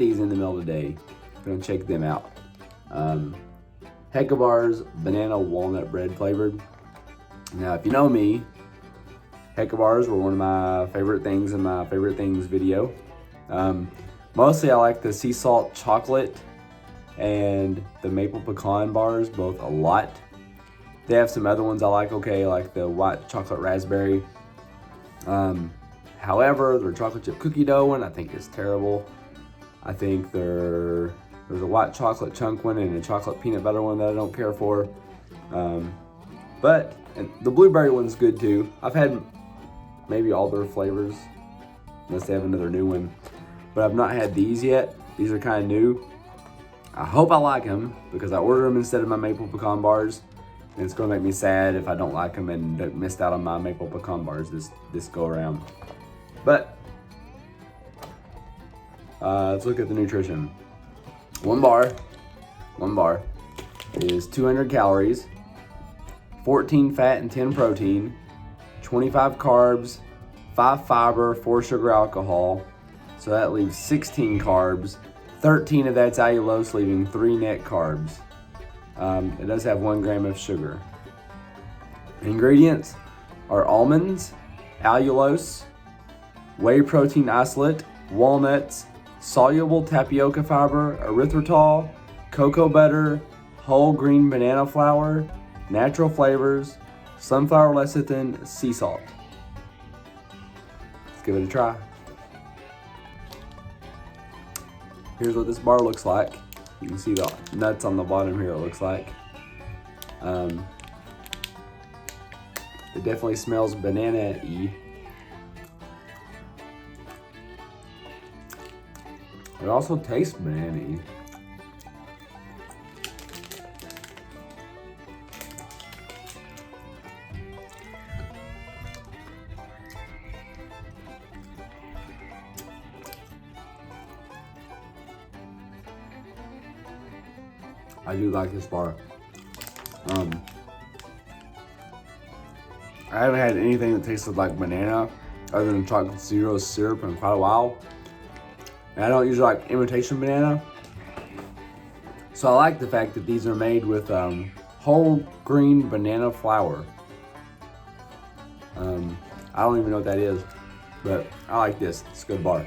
these in the mail today. Gonna check them out. Heka bars, banana walnut bread flavored. Now, if you know me, Heka bars were one of my favorite things in my favorite things video. Mostly I like the sea salt chocolate and the maple pecan bars both a lot. They have some other ones I like, okay, like the white chocolate raspberry. However, their chocolate chip cookie dough one I think is terrible. I think there's a white chocolate chunk one and a chocolate peanut butter one that I don't care for. But the blueberry one's good too. I've had maybe all their flavors, unless they have another new one. But I've not had these yet. These are kind of new. I hope I like them because I ordered them instead of my maple pecan bars. And it's gonna make me sad if I don't like them and missed out on my maple pecan bars this go around. But let's look at the nutrition. One bar is 200 calories, 14 fat and 10 protein, 25 carbs, 5 fiber, 4 sugar alcohol. So that leaves 16 carbs. 13 of that's allulose, leaving 3 net carbs. It does have 1 gram of sugar. Ingredients are almonds, allulose, whey protein isolate, walnuts, soluble tapioca fiber, erythritol, cocoa butter, whole green banana flour, natural flavors, sunflower lecithin, sea salt. Let's give it a try. Here's what this bar looks like. You can see the nuts on the bottom here, it looks like. It definitely smells banana-y. It also tastes banana-y. I do like this bar. I haven't had anything that tasted like banana other than chocolate zero syrup in quite a while. And I don't usually like imitation banana. So I like the fact that these are made with whole green banana flour. I don't even know what that is, but I like this. It's a good bar.